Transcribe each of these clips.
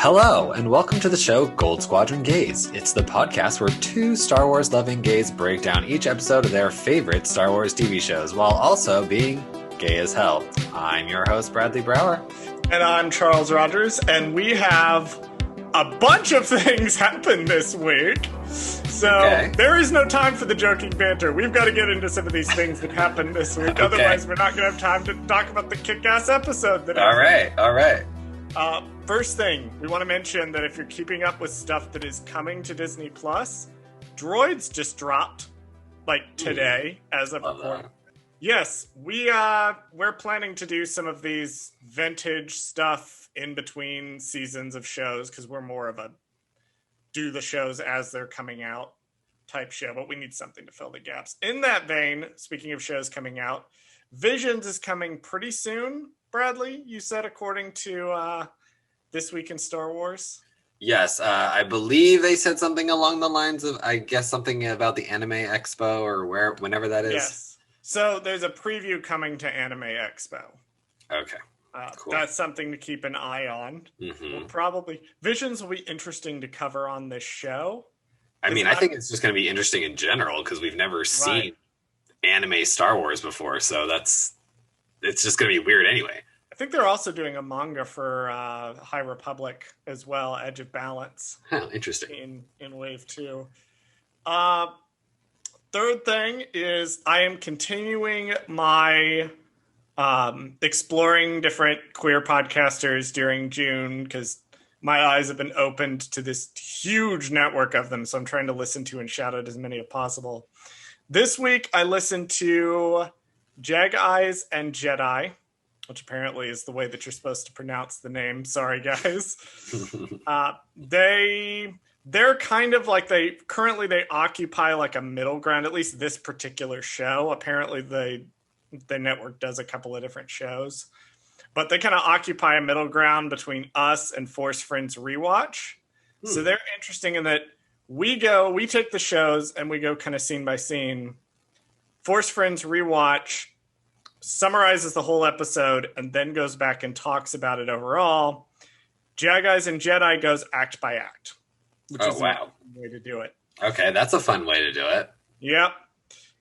Hello, and welcome to the show Goldsquadrongays. It's the podcast where two Star Wars-loving gays break down each episode of their favorite Star Wars TV shows, while also being gay as hell. I'm your host, Bradley Brower. And I'm Charles Rogers, and we have a bunch of things happen this week. So There is no time for the joking banter. We've got to get into some of these things that happened this week. Otherwise, we're not going to have time to talk about the kick-ass episode. All right. First thing, we want to mention that if you're keeping up with stuff that is coming to Disney Plus, Droids just dropped, like today, as of recording. Yes, we're planning to do some of these vintage stuff in between seasons of shows, because we're more of a do the shows as they're coming out type show, but we need something to fill the gaps. In that vein, speaking of shows coming out, Visions is coming pretty soon, Bradley, you said, according to This Week in Star Wars. Yes, I believe they said something along the lines of, I guess, something about the Anime Expo or whenever that is. Yes. So there's a preview coming to Anime Expo. Okay. Cool. That's something to keep an eye on. Mm-hmm. Visions will be interesting to cover on this show. I think it's just going to be interesting in general because we've never seen anime Star Wars before, so it's just going to be weird anyway. I think they're also doing a manga for High Republic as well, Edge of Balance. Oh, interesting. In Wave 2. Third thing is I am continuing my exploring different queer podcasters during June because my eyes have been opened to this huge network of them, so I'm trying to listen to and shout out as many as possible. This week I listened to Jag Eyes and Jedi, which apparently is the way that you're supposed to pronounce the name. Sorry, guys. They're kind of like they occupy like a middle ground, at least this particular show. Apparently the network does a couple of different shows, but they kind of occupy a middle ground between us and Force Friends Rewatch. So they're interesting in that we take the shows and we go kind of scene by scene. Force Friends Rewatch summarizes the whole episode and then goes back and talks about it overall. Jag Eyes and Jedi goes act by act, which is a fun way to do it. Okay, that's a fun way to do it. Yep.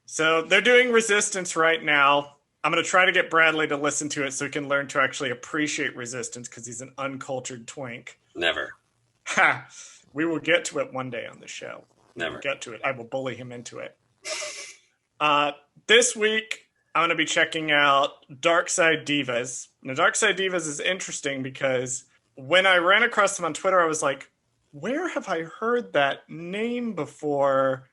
So they're doing Resistance right now. I'm going to try to get Bradley to listen to it so he can learn to actually appreciate Resistance because he's an uncultured twink. Never. Ha! We will get to it one day on the show. Never. We'll get to it. I will bully him into it. This week, I'm going to be checking out Dark Side Divas. Now, Dark Side Divas is interesting because when I ran across them on Twitter, I was like, where have I heard that name before?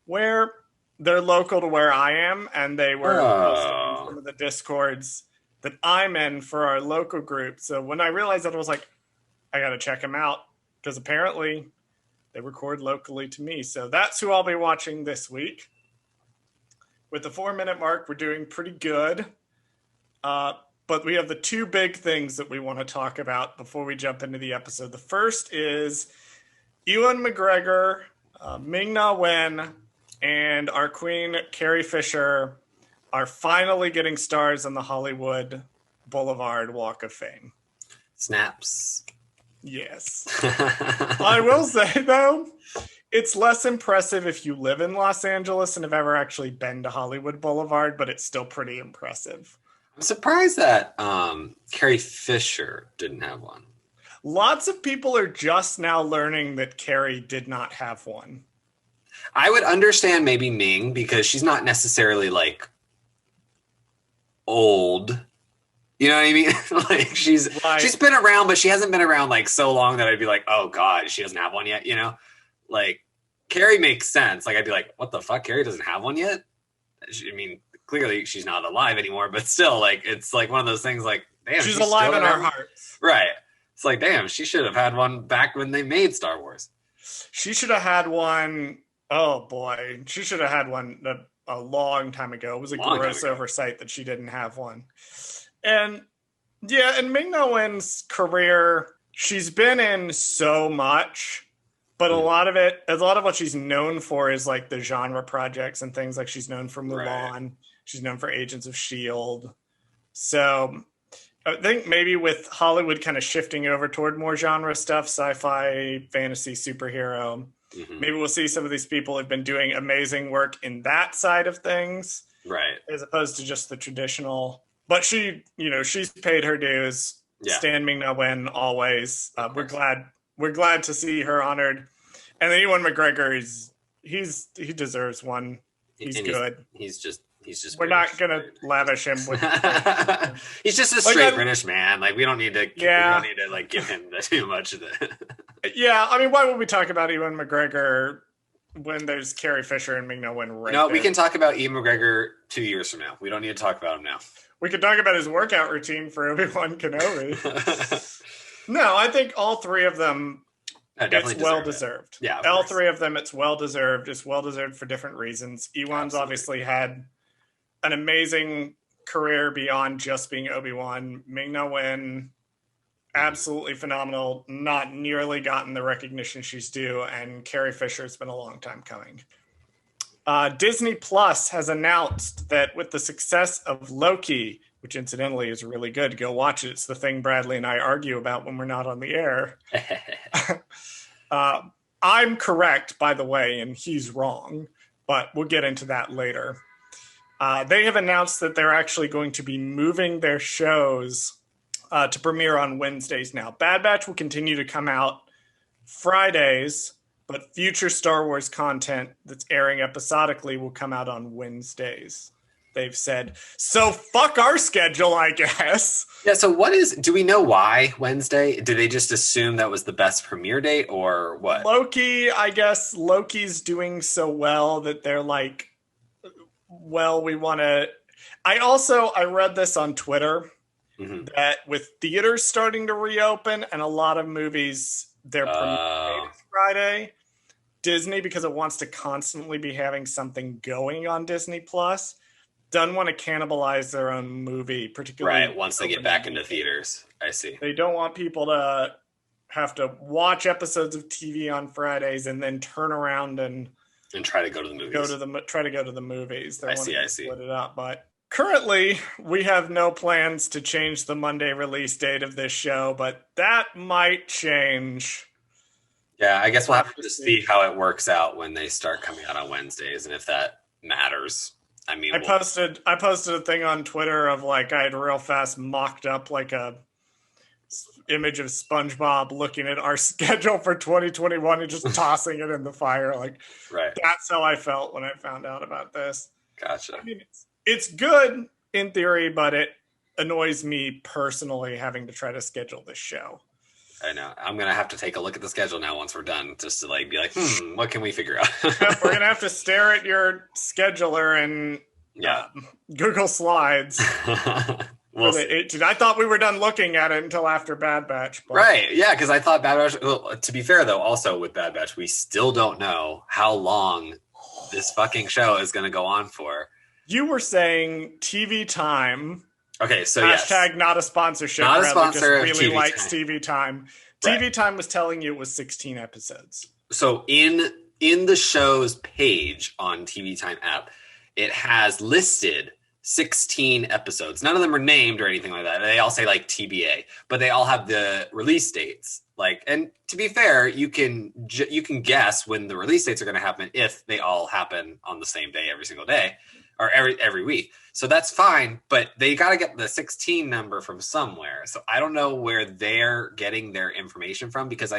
Where they're local to where I am, and they were in some of the Discords that I'm in for our local group. So when I realized that, I was like, I got to check them out because apparently they record locally to me. So that's who I'll be watching this week. With the 4-minute mark, we're doing pretty good. But we have the two big things that we want to talk about before we jump into the episode. The first is Ewan McGregor, Ming-Na Wen, and our queen, Carrie Fisher, are finally getting stars on the Hollywood Boulevard Walk of Fame. Snaps. Yes. I will say, though, it's less impressive if you live in Los Angeles and have ever actually been to Hollywood Boulevard, but it's still pretty impressive. I'm surprised that Carrie Fisher didn't have one. Lots of people are just now learning that Carrie did not have one. I would understand maybe Ming because she's not necessarily like old. You know what I mean? Like she's been around, but she hasn't been around like so long that I'd be like, oh God, she doesn't have one yet. You know, like Carrie makes sense. Like I'd be like, what the fuck? Carrie doesn't have one yet? I mean, clearly she's not alive anymore, but still, like it's like one of those things. Like, damn, she's alive in our hearts, right? It's like, damn, she should have had one back when they made Star Wars. She should have had one. Oh boy, she should have had one a long time ago. It was a gross oversight that she didn't have one. And yeah, in Ming-Na Wen's career, she's been in so much, but a lot of what she's known for is like the genre projects and things. Like she's known for Mulan, she's known for Agents of S.H.I.E.L.D. So I think maybe with Hollywood kind of shifting over toward more genre stuff, sci-fi, fantasy, superhero, maybe we'll see some of these people who've been doing amazing work in that side of things, right? As opposed to just the traditional. But she, she's paid her dues. Yeah. Stan Ming-Na Wen always. We're glad to see her honored. And then Ewan McGregor he deserves one. He's good. He's just. We're British. not gonna lavish him with. He's just a straight British man. Like we don't need to. Yeah. We don't need to like give him too much of it. Yeah, I mean, why would we talk about Ewan McGregor when there's Carrie Fisher and Ming-Na Wen right there? We can talk about Ewan McGregor 2 years from now. We don't need to talk about him now. We could talk about his workout routine for Obi-Wan Kenobi. No, I think all three of them. It's well deserved. Yeah, all three of them. It's well deserved. It's well deserved for different reasons. Ewan's obviously had an amazing career beyond just being Obi-Wan. Ming-Na Wen, absolutely phenomenal. Not nearly gotten the recognition she's due, and Carrie Fisher, it's been a long time coming. Disney Plus has announced that with the success of Loki, which incidentally is really good, go watch it. It's the thing Bradley and I argue about when we're not on the air. I'm correct, by the way, and he's wrong, but we'll get into that later. They have announced that they're actually going to be moving their shows to premiere on Wednesdays now. Bad Batch will continue to come out Fridays, but future Star Wars content that's airing episodically will come out on Wednesdays. They've said, so fuck our schedule, I guess. Yeah, so do we know why Wednesday? Did they just assume that was the best premiere date or what? Loki, I guess Loki's doing so well that they're like, well, we want to. I read this on Twitter that with theaters starting to reopen and a lot of movies, their premiere is Friday, Disney, because it wants to constantly be having something going on Disney Plus, doesn't want to cannibalize their own movie, particularly right once they get back into theaters. I see. They don't want people to have to watch episodes of TV on Fridays and then turn around and try to go to the movies. Try to go to the movies. They I see. split it up, but currently we have no plans to change the Monday release date of this show, but that might change. Yeah, I guess we'll have to see how it works out when they start coming out on Wednesdays, and if that matters. I mean, I posted a thing on Twitter of like I had real fast mocked up like a image of SpongeBob looking at our schedule for 2021 and just tossing it in the fire. Like, right. That's how I felt when I found out about this. Gotcha. I mean, it's good in theory, but it annoys me personally having to try to schedule this show. I know. I'm going to have to take a look at the schedule now once we're done, just to like be like, what can we figure out? Yep, we're going to have to stare at your scheduler and Google Slides. I thought we were done looking at it until after Bad Batch. But... Right, yeah, because I thought Bad Batch... Well, to be fair, though, also with Bad Batch, we still don't know how long this fucking show is going to go on for. You were saying TV Time... Okay, so hashtag not a sponsorship. Not a sponsor. Just really TV likes Time. TV Time. Right. TV Time was telling you it was 16 episodes. So in the show's page on TV Time app, it has listed 16 episodes. None of them are named or anything like that. They all say like TBA, but they all have the release dates. Like, and to be fair, you can guess when the release dates are going to happen if they all happen on the same day every single day or every week. So that's fine, but they got to get the 16 number from somewhere. So I don't know where they're getting their information from, because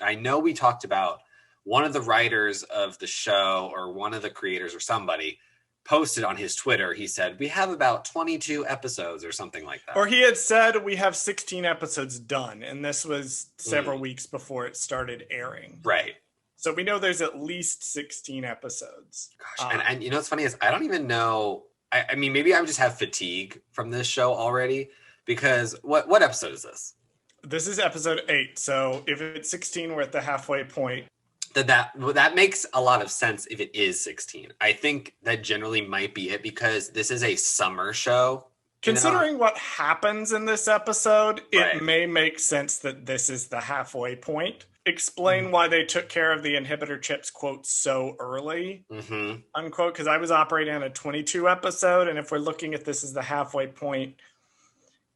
I know we talked about one of the writers of the show or one of the creators or somebody posted on his Twitter. He said, we have about 22 episodes or something like that. Or he had said we have 16 episodes done, and this was several weeks before it started airing. Right. So we know there's at least 16 episodes. Gosh, and you know what's funny is I don't even know. I mean, maybe I just have fatigue from this show already, because what episode is this? This is episode 8. So if it's 16, we're at the halfway point. That makes a lot of sense if it is 16. I think that generally might be it, because this is a summer show. Considering what happens in this episode, Right. It may make sense that this is the halfway point. Explain why they took care of the inhibitor chips, quote, so early, unquote, because I was operating on a 22 episode, and if we're looking at this as the halfway point,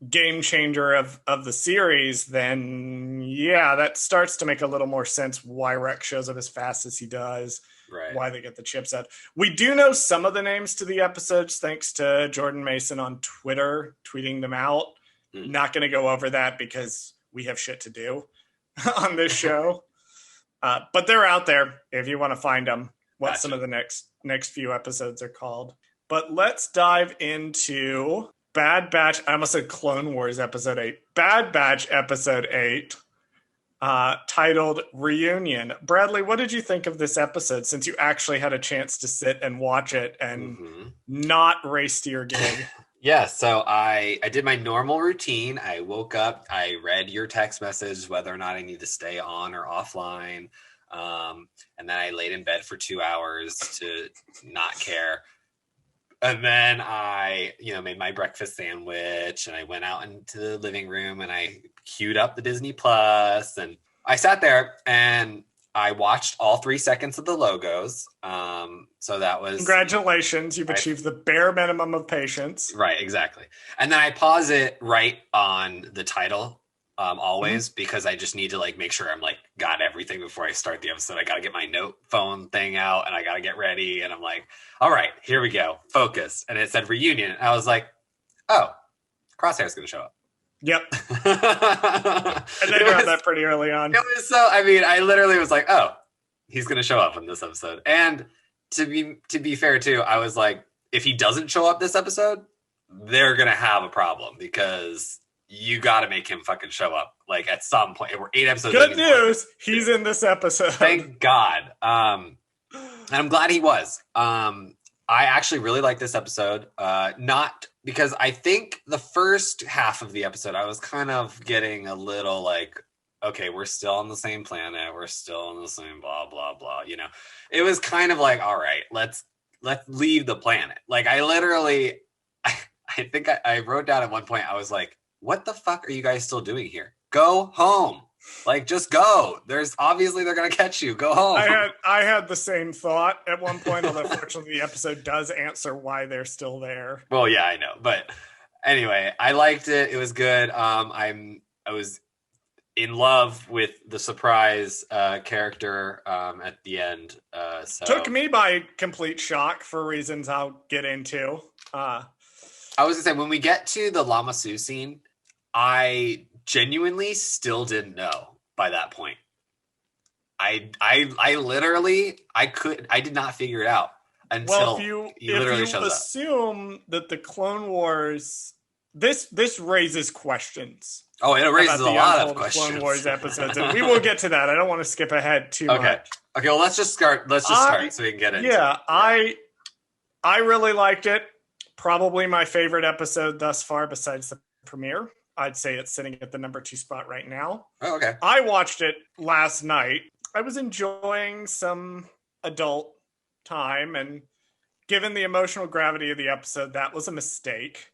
game changer of the series, then yeah, that starts to make a little more sense why Rex shows up as fast as he does, right? Why they get the chips out. We do know some of the names to the episodes thanks to Jordan Mason on Twitter tweeting them out. Not going to go over that because we have shit to do on this show. But they're out there if you want to find them, what some of the next few episodes are called. But let's dive into Bad Batch. I almost said Clone Wars Episode 8. Bad Batch Episode 8, titled Reunion. Bradley, what did you think of this episode since you actually had a chance to sit and watch it and not race to your gig? Yeah, so I did my normal routine. I woke up, I read your text message, whether or not I need to stay on or offline. And then I laid in bed for 2 hours to not care. And then I, made my breakfast sandwich and I went out into the living room and I queued up the Disney Plus and I sat there and I watched all 3 seconds of the logos. So that was... Congratulations. You've achieved the bare minimum of patience. Right, exactly. And then I pause it right on the title always because I just need to make sure I'm got everything before I start the episode. I got to get my note phone thing out and I got to get ready. And I'm like, all right, here we go. Focus. And it said reunion. And I was like, oh, Crosshair's going to show up. Yep. And they dropped that pretty early on. It was so, I literally was like, oh, he's going to show up in this episode. And to be fair too, I was like, if he doesn't show up this episode, they're going to have a problem because you got to make him fucking show up at some point. We're 8 episodes. Good news. He's in this episode. Thank God. And I'm glad he was. I actually really like this episode. Not because I think the first half of the episode, I was kind of getting a little okay, we're still on the same planet. We're still on the same blah, blah, blah. It was kind of all right, let's leave the planet. I literally, I think I wrote down at one point, I was like, what the fuck are you guys still doing here? Go home. Just go. There's obviously they're going to catch you. Go home. I had the same thought at one point, although fortunately the episode does answer why they're still there. Well, yeah, I know. But anyway, I liked it. It was good. I was in love with the surprise character at the end. Took me by complete shock for reasons I'll get into. I was going to say, when we get to the Lama Su scene, I genuinely still didn't know by that point. I literally I did not figure it out until he literally shows up. Assume that the Clone Wars this raises questions. Oh, it raises a lot of questions. Clone Wars episodes, and we will get to that. I don't want to skip ahead too much. Okay, well let's just start so we can get into it. Yeah, I really liked it. Probably my favorite episode thus far besides the premiere. I'd say it's sitting at the number 2 spot right now. Oh, okay. I watched it last night. I was enjoying some adult time, and given the emotional gravity of the episode, that was a mistake.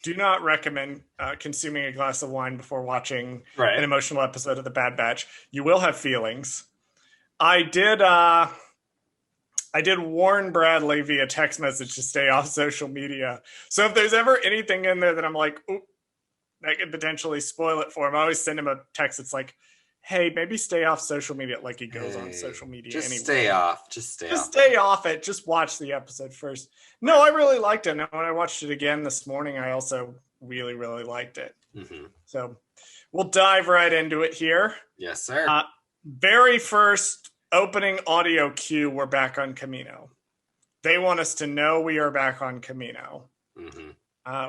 Do not recommend consuming a glass of wine before watching an emotional episode of The Bad Batch. You will have feelings. I did warn Bradley via text message to stay off social media. So if there's ever anything in there that I'm like, ooh, that could potentially spoil it for him, I always send him a text. It's like, hey, maybe stay off social media. He goes on social media just anyway. Stay off. Just stay off it. Just watch the episode first. No, I really liked it. And when I watched it again this morning, I also really, really liked it. Mm-hmm. So we'll dive right into it here. Yes, sir. Very first opening audio cue, we're back on Kamino. They want us to know we are back on Kamino. Mm-hmm.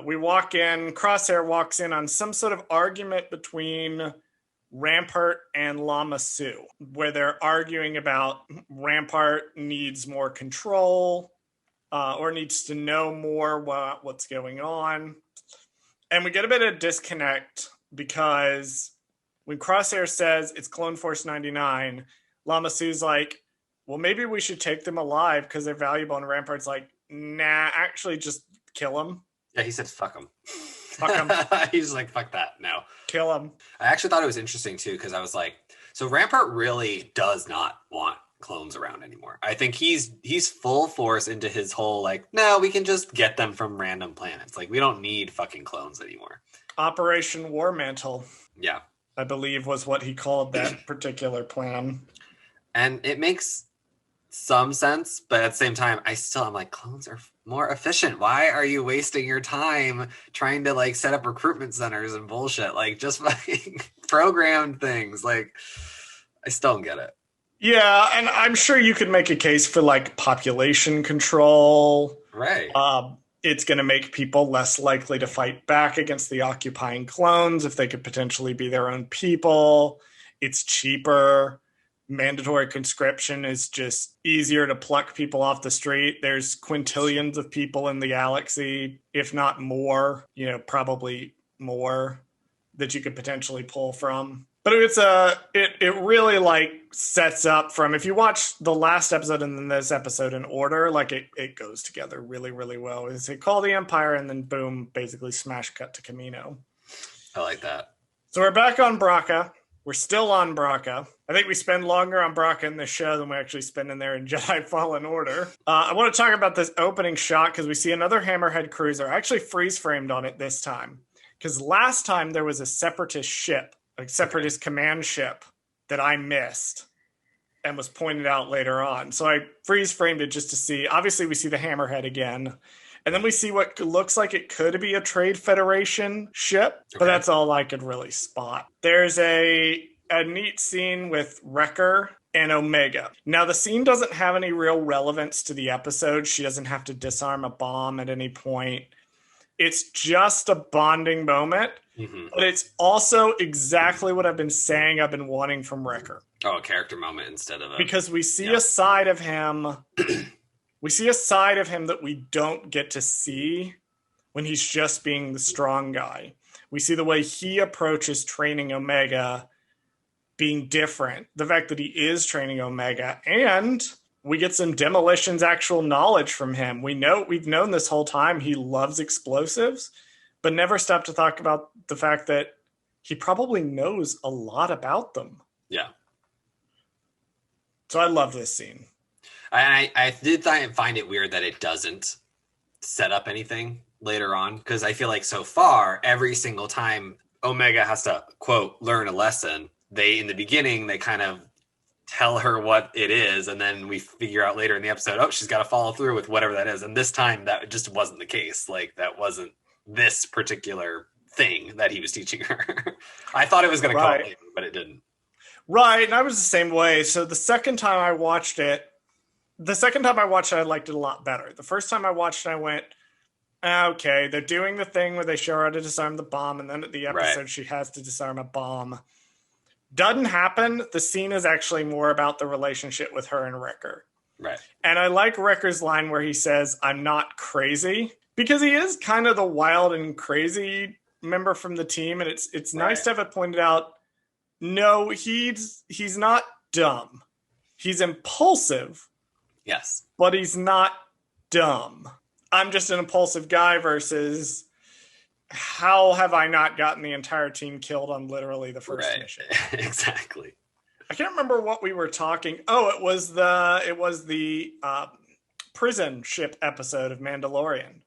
We walk in, Crosshair walks in on some sort of argument between Rampart and Lama Su, where they're arguing about Rampart needs more control or needs to know more what's going on. And we get a bit of disconnect because when Crosshair says it's Clone Force 99, Lama Su's like, well, maybe we should take them alive because they're valuable. And Rampart's like, nah, actually just kill them. Yeah, he said, fuck them. Fuck them. He's like, fuck that. No. Kill them. I actually thought it was interesting, too, because I was like, so Rampart really does not want clones around anymore. I think he's full force into his whole like, no, we can just get them from random planets. Like we don't need fucking clones anymore. Operation War Mantle. Yeah. I believe was what he called that particular plan. And it makes some sense, but at the same time, I'm like, clones are more efficient. Why are you wasting your time trying to like set up recruitment centers and bullshit? Like just fucking program things. Like I still don't get it. Yeah, and I'm sure you could make a case for like population control. Right. It's going to make people less likely to fight back against the occupying clones if they could potentially be their own people. It's cheaper. Mandatory conscription is just easier to pluck people off the street. There's quintillions of people in the galaxy, if not more, probably more that you could potentially pull from. But it really like sets up from, if you watch the last episode and then this episode in order, like it goes together really, really well. It's a call the Empire and then boom, basically smash cut to Camino. I like that. So we're back on Braca. We're still on Braca. I think we spend longer on Braca in this show than we actually spend in there in Jedi Fallen Order. I want to talk about this opening shot because we see another Hammerhead cruiser. I actually freeze framed on it this time because last time there was a Separatist ship, a Separatist command ship that I missed and was pointed out later on. So I freeze framed it just to see. Obviously, we see the Hammerhead again. And then we see what looks like it could be a Trade Federation ship, but that's all I could really spot. There's a neat scene with Wrecker and Omega. Now, the scene doesn't have any real relevance to the episode. She doesn't have to disarm a bomb at any point. It's just a bonding moment, but it's also exactly what I've been saying I've been wanting from Wrecker. Oh, a character moment instead of because we see a side of him... We see a side of him that we don't get to see when he's just being the strong guy. We see the way he approaches training Omega being different. The fact that he is training Omega, and we get some Demolition's actual knowledge from him. We've known this whole time he loves explosives, but never stopped to talk about the fact that he probably knows a lot about them. Yeah. So I love this scene. I did find it weird that it doesn't set up anything later on, because I feel like so far, every single time Omega has to, quote, learn a lesson, in the beginning, they kind of tell her what it is, and then we figure out later in the episode, oh, she's got to follow through with whatever that is. And this time, that just wasn't the case. Like, that wasn't this particular thing that he was teaching her. I thought it was going to come later, but it didn't. Right, and I was the same way. So the second time I watched it, I liked it a lot better. The first time I watched it, I went, okay, they're doing the thing where they show her how to disarm the bomb, and then at the episode, she has to disarm a bomb. Doesn't happen. The scene is actually more about the relationship with her and Wrecker. Right. And I like Wrecker's line where he says, I'm not crazy, because he is kind of the wild and crazy member from the team, and it's nice to have it pointed out. No, he's not dumb. He's impulsive. Yes. But he's not dumb. I'm just an impulsive guy versus how have I not gotten the entire team killed on literally the first mission? Exactly. I can't remember what we were talking. Oh, it was the prison ship episode of Mandalorian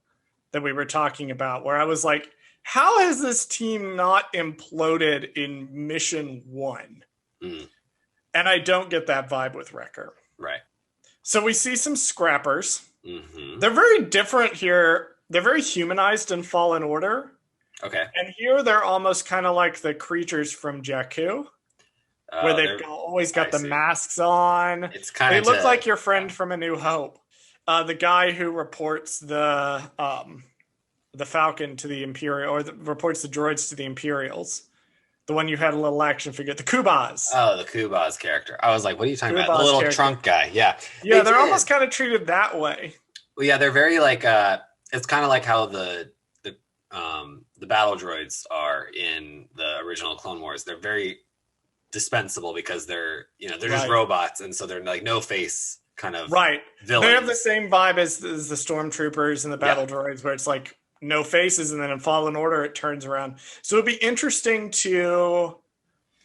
that we were talking about, where I was like, how has this team not imploded in mission 1? And I don't get that vibe with Wrecker. Right. So we see some scrappers. Mm-hmm. They're very different here. They're very humanized in Fallen Order. Okay. And here they're almost kind of like the creatures from Jakku, where they've always got the masks on. It's kind they look like your friend from A New Hope. The guy who reports the Falcon to the Imperial, or reports the droids to the Imperials. The one you had a little action figure, the Kubas. Oh, the Kubas character. I was like, what are you talking about? The little trunk guy. Yeah. Yeah, they're almost kind of treated that way. Well, yeah, they're very like, it's kind of like how the battle droids are in the original Clone Wars. They're very dispensable because they're just robots. And so they're like no face kind of villains. They have the same vibe as the stormtroopers and the battle droids, where it's like, no faces, and then in Fallen Order it turns around. So it'd be interesting to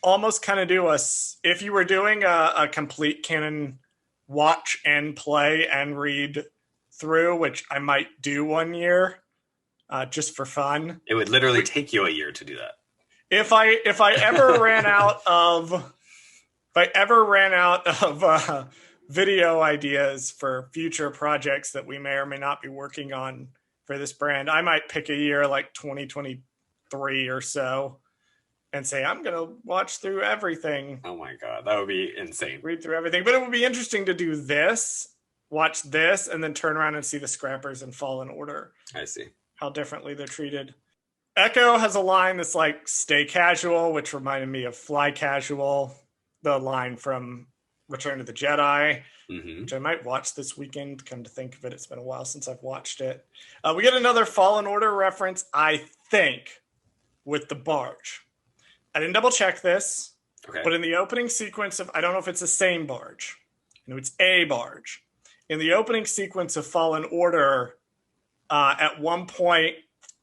almost kind of do if you were doing a complete canon watch and play and read through, which I might do one year, just for fun. It would literally take you a year to do that. If I ever ran out of video ideas for future projects that we may or may not be working on for this brand, I might pick a year like 2023 or so and say, I'm going to watch through everything. Oh my God, that would be insane. Read through everything. But it would be interesting to do this, watch this, and then turn around and see the Scrappers in Fallen Order. I see. How differently they're treated. Echo has a line that's like, stay casual, which reminded me of fly casual, the line from Return of the Jedi, which I might watch this weekend. Come to think of it, it's been a while since I've watched it. We get another Fallen Order reference, I think, with the barge. I didn't double check this, but in the opening sequence of, I don't know if it's the same barge. No, it's a barge. In the opening sequence of Fallen Order, at one point,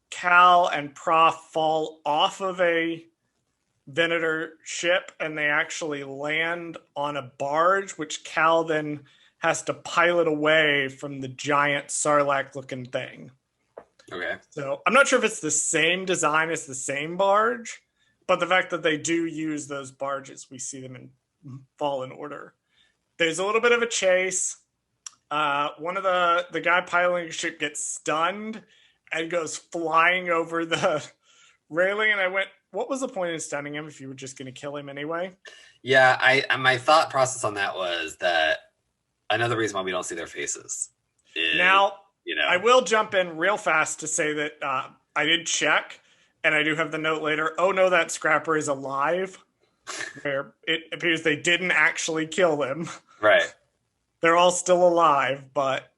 Cal and Prof fall off of a Venator ship and they actually land on a barge, which Cal then has to pilot away from the giant Sarlacc-looking thing. Okay. So I'm not sure if it's the same design as the same barge, but the fact that they do use those barges, we see them in Fallen Order. There's a little bit of a chase. One of the guy piloting the ship gets stunned and goes flying over the railing, and I went, what was the point in stunning him if you were just going to kill him anyway? Yeah, my thought process on that was that another reason why we don't see their faces is, now, I will jump in real fast to say that I did check, and I do have the note later, oh no, that Scrapper is alive, where it appears they didn't actually kill them. Right. They're all still alive, but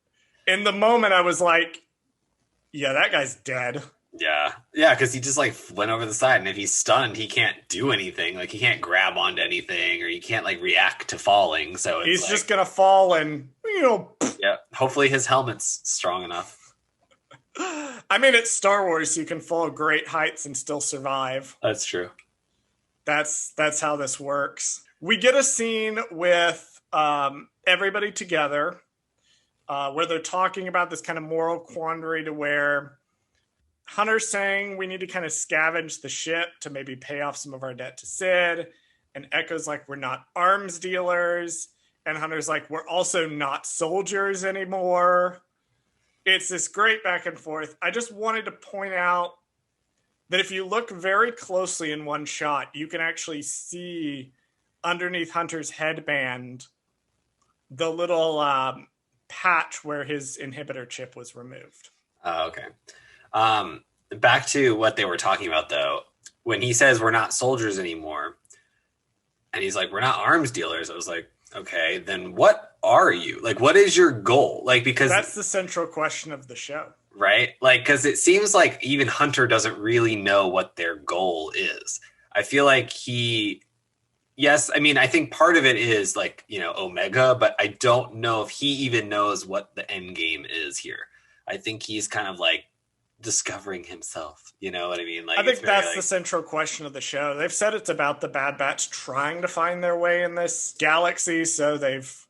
in the moment I was like, yeah, that guy's dead. Yeah, because he just like went over the side, and if he's stunned, he can't do anything. Like he can't grab onto anything, or he can't like react to falling. So he's just gonna fall, and yeah. Hopefully, his helmet's strong enough. I mean, it's Star Wars. You can fall great heights and still survive. That's true. That's how this works. We get a scene with everybody together, where they're talking about this kind of moral quandary to where Hunter's saying we need to kind of scavenge the ship to maybe pay off some of our debt to Sid. And Echo's like, we're not arms dealers. And Hunter's like, we're also not soldiers anymore. It's this great back and forth. I just wanted to point out that if you look very closely in one shot, you can actually see underneath Hunter's headband the little patch where his inhibitor chip was removed. Okay. Back to what they were talking about, though. When he says we're not soldiers anymore, and he's like, we're not arms dealers, I was like, okay, then what are you? Like, what is your goal? Like, because that's the central question of the show. Right? Like, because it seems like even Hunter doesn't really know what their goal is. I feel like yes, I mean, I think part of it is like, Omega, but I don't know if he even knows what the end game is here. I think he's kind of like discovering himself. You know what I mean? Like, I think that's the central question of the show. They've said it's about the Bad Batch trying to find their way in this galaxy. So they've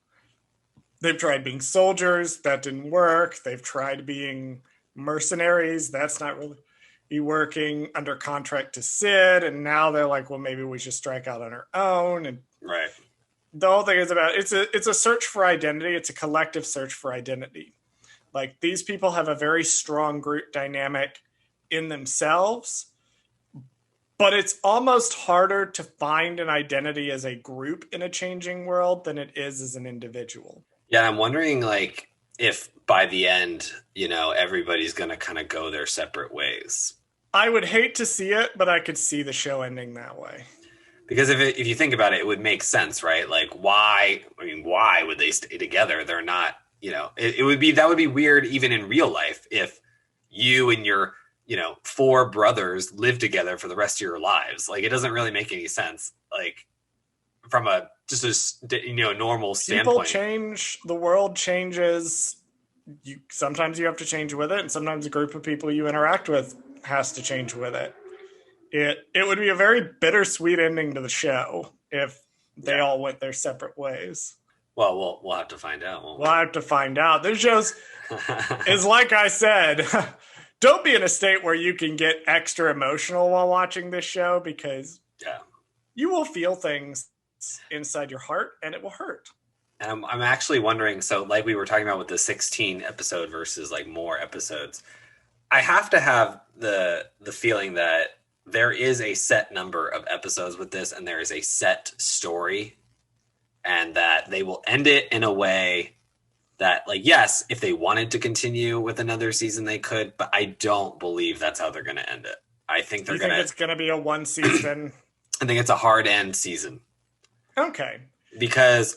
tried being soldiers. That didn't work. They've tried being mercenaries. That's not really working, under contract to Sid. And now they're like, well, maybe we should strike out on our own. And right. The whole thing is about, it's a search for identity. It's a collective search for identity. Like, these people have a very strong group dynamic in themselves, but it's almost harder to find an identity as a group in a changing world than it is as an individual. Yeah, I'm wondering, like, if by the end, everybody's going to kind of go their separate ways. I would hate to see it, but I could see the show ending that way. Because if you think about it, it would make sense, right? Like, why would they stay together? They're not, that would be weird even in real life if you and your, 4 brothers live together for the rest of your lives. Like, it doesn't really make any sense. Like, from a normal standpoint. People change, the world changes. Sometimes you have to change with it, and sometimes a group of people you interact with has to change with it. It would be a very bittersweet ending to the show if they all went their separate ways. Well, we'll have to find out. Won't we? We'll have to find out. This shows is like I said, don't be in a state where you can get extra emotional while watching this show because you will feel things inside your heart and it will hurt. And I'm actually wondering, so like we were talking about with the 16 episode versus like more episodes, I have to have the feeling that there is a set number of episodes with this and there is a set story, and that they will end it in a way that, like, yes, if they wanted to continue with another season, they could, but I don't believe that's how they're going to end it. I think they're going to... it's going to be a one season? I think it's a hard end season. Okay. Because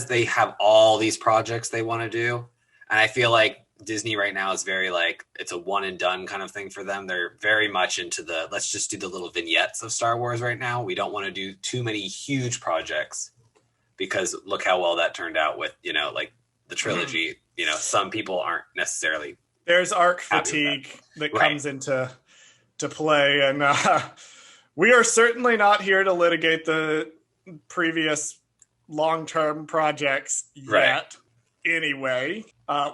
they have all these projects they want to do. And I feel like Disney right now is very like, it's a one and done kind of thing for them. They're very much into the, let's just do the little vignettes of Star Wars right now. We don't want to do too many huge projects because look how well that turned out with, like the trilogy. Some people aren't necessarily. There's arc fatigue that comes into play. And we are certainly not here to litigate the previous long-term projects yet. Anyway,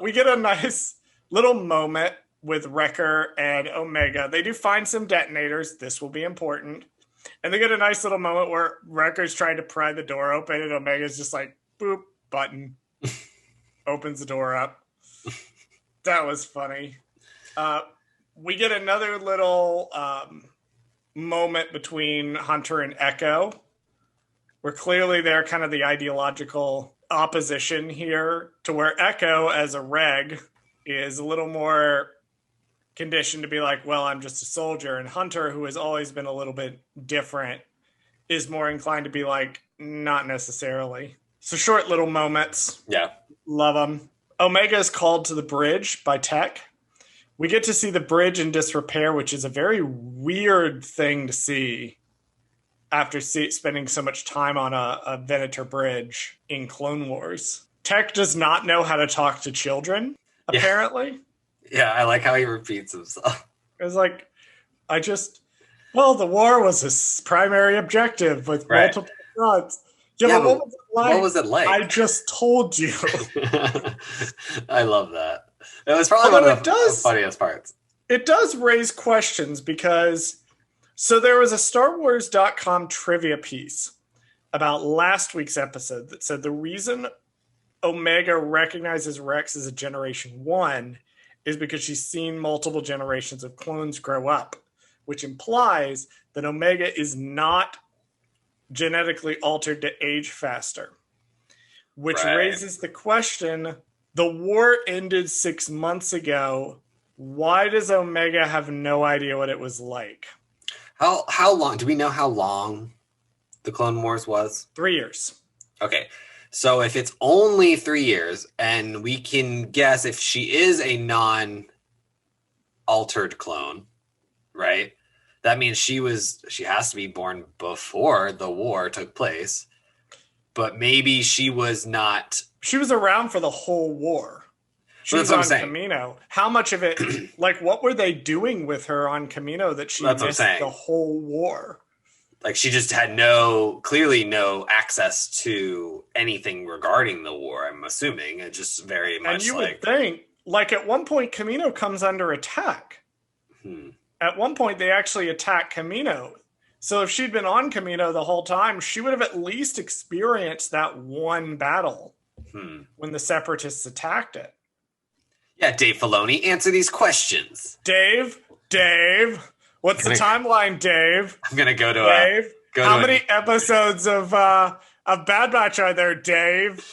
we get a nice little moment with Wrecker and Omega. They do find some detonators. This will be important. And they get a nice little moment where Wrecker's trying to pry the door open and Omega's just like, boop, button. Opens the door up. That was funny. We get another little moment between Hunter and Echo, where clearly they're kind of the ideological opposition here, to where Echo, as a reg, is a little more conditioned to be like, well, I'm just a soldier. And Hunter, who has always been a little bit different, is more inclined to be like, not necessarily. So short little moments. Yeah. Love them. Omega is called to the bridge by Tech. We get to see the bridge in disrepair, which is a very weird thing to see after spending so much time on a Venator bridge in Clone Wars. Tech does not know how to talk to children, apparently. Yeah, I like how he repeats himself. It was like, the war was his primary objective with multiple fronts. Yeah, but what was it like? I just told you. I love that. It was probably one of the funniest parts. It does raise questions because, so there was a StarWars.com trivia piece about last week's episode that said the reason Omega recognizes Rex as a Generation 1 is because she's seen multiple generations of clones grow up, which implies that Omega is not genetically altered to age faster, which raises the question, the war ended 6 months ago. Why does Omega have no idea what it was like? How long? Do we know how long the Clone Wars was? 3 years. Okay. So if it's only 3 years, and we can guess if she is a non-altered clone, right? That means she has to be born before the war took place. But maybe she was not. She was around for the whole war. She was on Kamino. How much of it, like, what were they doing with her on Kamino that she missed the whole war? Like, she just had clearly no access to anything regarding the war, I'm assuming. It just very much. And you would think, like, at one point, Kamino comes under attack. At one point, they actually attack Kamino. So if she'd been on Kamino the whole time, she would have at least experienced that one battle when the Separatists attacked it. Yeah, Dave Filoni, answer these questions. Dave, what's the timeline, Dave? I'm gonna go to Dave. How many episodes of Bad Batch are there, Dave?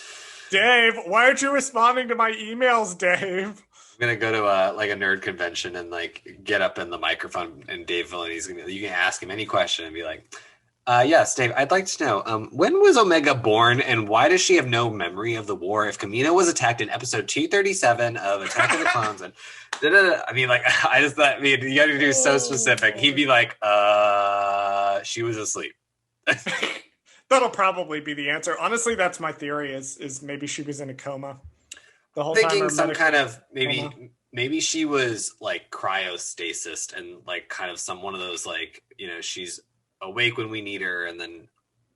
Dave, why aren't you responding to my emails, Dave? I'm gonna go to a nerd convention and get up in the microphone, and Dave Filoni's you can ask him any question and be like, yes, Dave, I'd like to know, when was Omega born and why does she have no memory of the war if Kamino was attacked in episode 237 of Attack of the Clones? And I mean, I just thought, you got to do so specific. He'd be like, she was asleep. That'll probably be the answer. Honestly, that's my theory is maybe she was in a coma the whole time. Thinking some kind of, maybe she was cryostasis and kind of one of those she's awake when we need her and then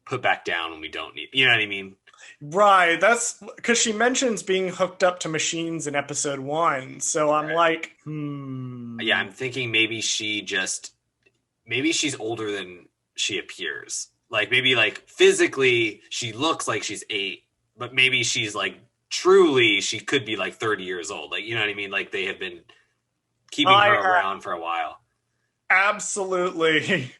put back down when we don't need, you know what I mean? Right. That's because she mentions being hooked up to machines in episode 1. So I'm like, Yeah, I'm thinking maybe maybe she's older than she appears. Like maybe like physically she looks like she's 8, but maybe she's like truly she could be like 30 years old. Like, you know what I mean? Like they have been keeping her around for a while. Absolutely.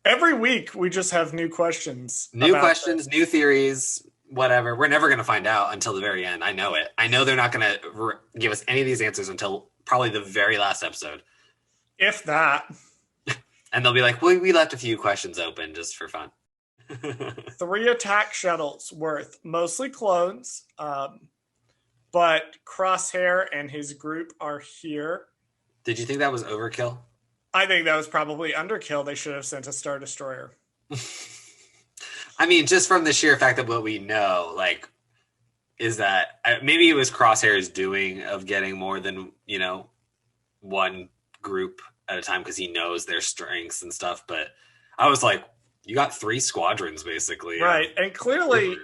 Every week we just have new questions. New questions, new theories, whatever. We're never going to find out until the very end. I know it. I know they're not going to give us any of these answers until probably the very last episode. If that. And they'll be like, we left a few questions open just for fun. 3 attack shuttles worth, mostly clones, but Crosshair and his group are here. Did you think that was overkill? I think that was probably underkill. They should have sent a Star Destroyer. I mean, just from the sheer fact that what we know, like, is that maybe it was Crosshair's doing of getting more than, one group at a time because he knows their strengths and stuff. But I was like, you got 3 squadrons basically. Right. And clearly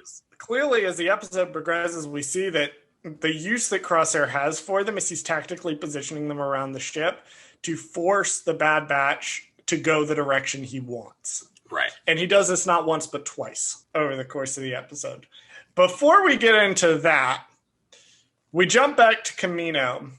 as the episode progresses, we see that the use that Crosshair has for them is he's tactically positioning them around the ship to force the Bad Batch to go the direction he wants. Right. And he does this not once, but twice over the course of the episode. Before we get into that, we jump back to Camino,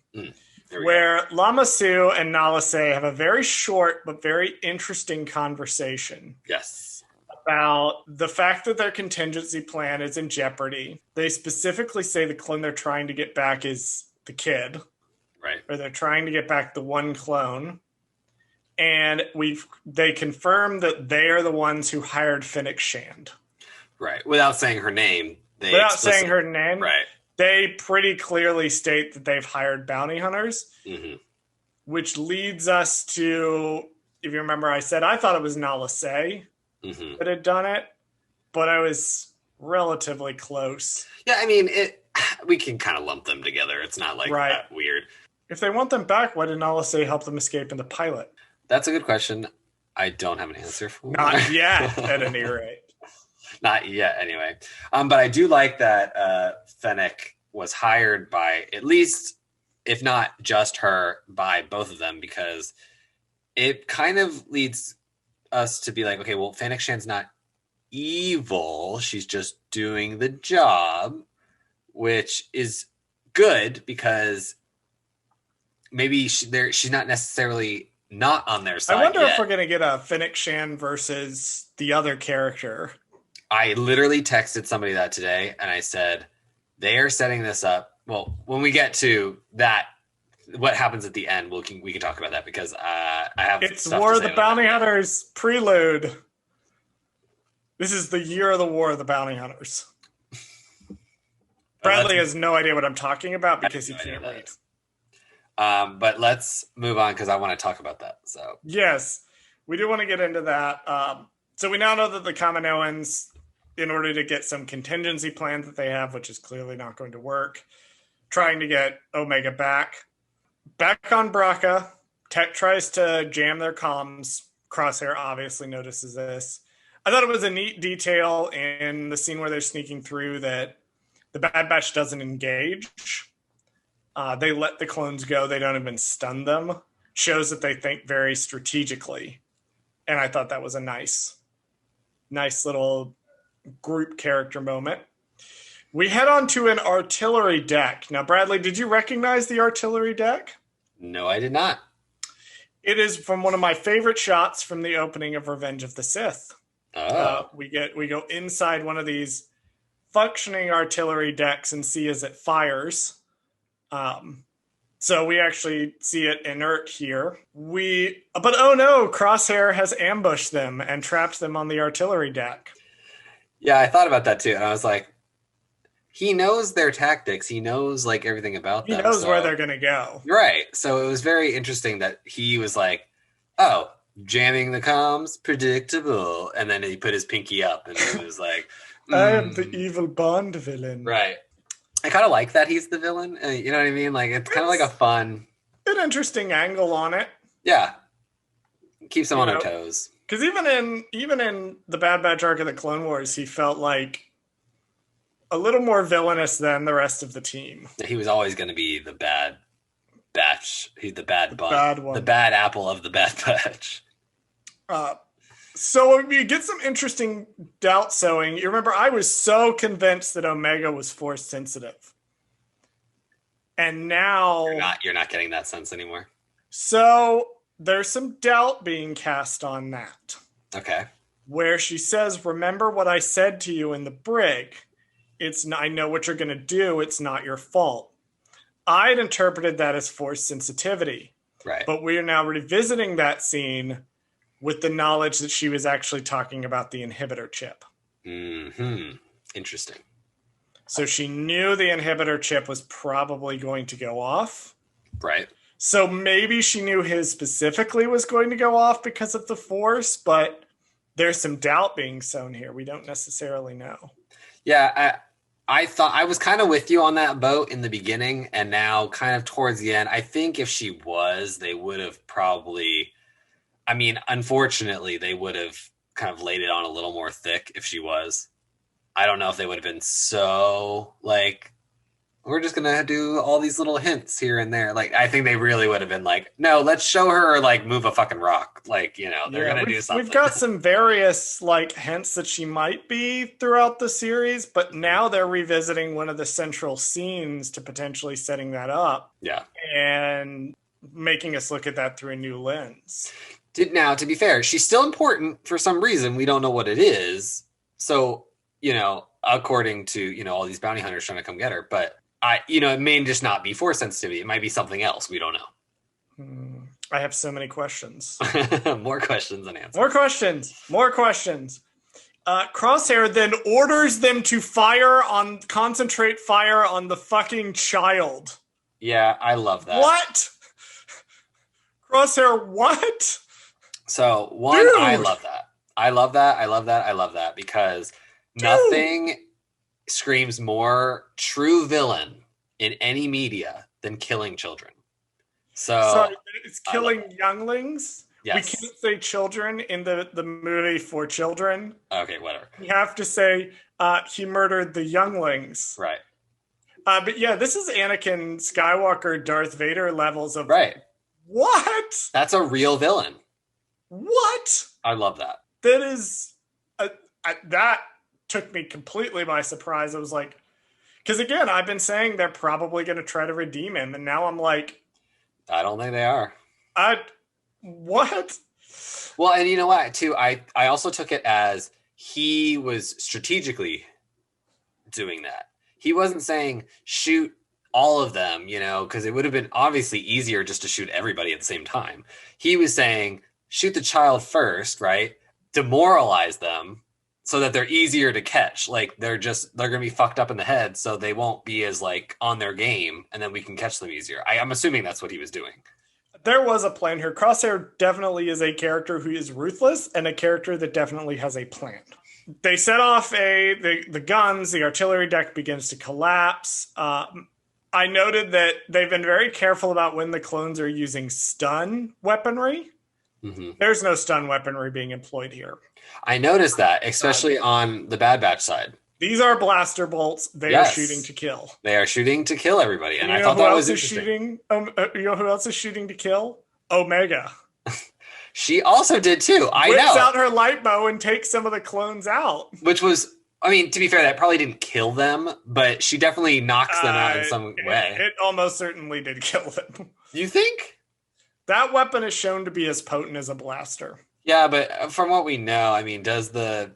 where Lama Su and Nala Se have a very short but very interesting conversation. Yes. About the fact that their contingency plan is in jeopardy. They specifically say the clone they're trying to get back is the kid. Right. Or they're trying to get back the one clone. And they confirm that they are the ones who hired Fennec Shand. Right. Without saying her name. Saying her name. Right. They pretty clearly state that they've hired bounty hunters. Mm-hmm. Which leads us to, if you remember, I said I thought it was Nala Se that had done it. But I was relatively close. Yeah, I mean, we can kind of lump them together. It's not like that weird. If they want them back, why did Nala Se help them escape in the pilot? That's a good question. I don't have an answer for. Not yet, at any rate. Not yet, anyway. But I do like that Fennec was hired by, at least, if not just her, by both of them, because it kind of leads us to be like, okay, well, Fennec Shan's not evil. She's just doing the job, which is good because maybe she's not necessarily not on their side. I wonder if we're going to get a Fennec Shan versus the other character. I literally texted somebody that today, and I said, they are setting this up. Well, when we get to that, what happens at the end, we can talk about that because I have It's War of the Bounty Hunters prelude. This is the year of the War of the Bounty Hunters. Bradley has no idea what I'm talking about because he can't read. But let's move on because I want to talk about that. So yes, we do want to get into that. So we now know that the Kaminoans, in order to get some contingency plan that they have, which is clearly not going to work, trying to get Omega back. Back on Braca, Tech tries to jam their comms. Crosshair obviously notices this. I thought it was a neat detail in the scene where they're sneaking through that the Bad Batch doesn't engage. They let the clones go. They don't even stun them. Shows that they think very strategically. And I thought that was a nice little group character moment. We head on to an artillery deck. Now, Bradley, did you recognize the artillery deck? No, I did not. It is from one of my favorite shots from the opening of Revenge of the Sith. Oh. We go inside one of these functioning artillery decks and see as it fires. So we actually see it inert here. But oh no, Crosshair has ambushed them and trapped them on the artillery deck. Yeah, I thought about that too. And I was like, he knows their tactics. He knows like everything about them. He knows where they're going to go. Right. So it was very interesting that he was like, oh, jamming the comms, predictable. And then he put his pinky up and he was like, I am the evil Bond villain. Right. I kind of like that he's the villain. You know what I mean? Like it's kind of like a fun, an interesting angle on it. Yeah, keeps them on their toes. Because even in the Bad Batch arc of the Clone Wars, he felt like a little more villainous than the rest of the team. He was always going to be the bad batch. He's the bad bunch. Bad one. The bad apple of the bad batch. So you get some interesting doubt sowing. You remember, I was so convinced that Omega was force sensitive. And now... You're not getting that sense anymore. So there's some doubt being cast on that. Okay. Where she says, remember what I said to you in the brig. I know what you're going to do. It's not your fault. I'd interpreted that as force sensitivity. Right. But we are now revisiting that scene with the knowledge that she was actually talking about the inhibitor chip. Mm-hmm. Interesting. So she knew the inhibitor chip was probably going to go off. Right. So maybe she knew his specifically was going to go off because of the force, but there's some doubt being sown here. We don't necessarily know. Yeah, I thought I was kind of with you on that boat in the beginning, and now kind of towards the end, I think if she was, they would have probably... I mean, unfortunately, they would have kind of laid it on a little more thick if she was. I don't know if they would have been so, like, we're just going to do all these little hints here and there. Like, I think they really would have been like, no, let's show her, like, move a fucking rock. Like, you know, they're going to do something. We've got some various, like, hints that she might be throughout the series, but now they're revisiting one of the central scenes to potentially setting that up. Yeah. And making us look at that through a new lens. Now, to be fair, she's still important for some reason. We don't know what it is. So, you know, according to, you know, all these bounty hunters trying to come get her. But, it may just not be force sensitivity. It might be something else. We don't know. I have so many questions. More questions than answers. More questions. Crosshair then orders them to concentrate fire on the fucking child. Yeah, I love that. What? Crosshair, what? So, one, Dude. I love that. I love that because nothing screams more true villain in any media than killing children. So, sorry, it's killing younglings? Yes. We can't say children in the movie for children. Okay, whatever. We have to say he murdered the younglings. Right. But yeah, this is Anakin Skywalker, Darth Vader levels of... Right. What? That's a real villain. What? I love that. That is... that took me completely by surprise. I was like... Because again, I've been saying they're probably going to try to redeem him. And now I'm like... I don't think they are. What? Well, and you know what, too? I also took it as he was strategically doing that. He wasn't saying shoot all of them, you know, because it would have been obviously easier just to shoot everybody at the same time. He was saying shoot the child first, right? Demoralize them so that they're easier to catch. Like they're going to be fucked up in the head, so they won't be as like on their game, and then we can catch them easier. I'm assuming that's what he was doing. There was a plan here. Crosshair definitely is a character who is ruthless and a character that definitely has a plan. They set off the guns. The artillery deck begins to collapse. I noted that they've been very careful about when the clones are using stun weaponry. Mm-hmm. There's no stun weaponry being employed here. I noticed that, especially on the Bad Batch side. These are blaster bolts. They are shooting to kill. They are shooting to kill everybody, and I thought that was interesting. You know who else is shooting to kill? Omega. She also did too. Whips out her light bow and takes some of the clones out. Which was, I mean, to be fair, that probably didn't kill them, but she definitely knocks them out in some way. It almost certainly did kill them. You think? That weapon is shown to be as potent as a blaster. Yeah, but from what we know, I mean, does the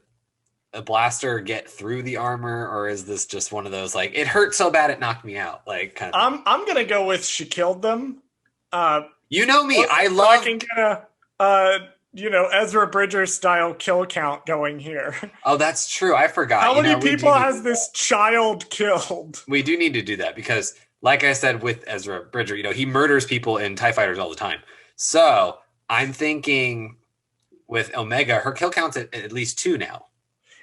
blaster get through the armor, or is this just one of those, like, it hurt so bad it knocked me out? Like, kind of I'm going to go with she killed them. You know me. I love... Ezra Bridger style kill count going here. Oh, that's true. I forgot. How many people has this child killed? We do need to do that because, like I said with Ezra Bridger, he murders people in TIE fighters all the time. So I'm thinking with Omega, her kill count's at least 2 now.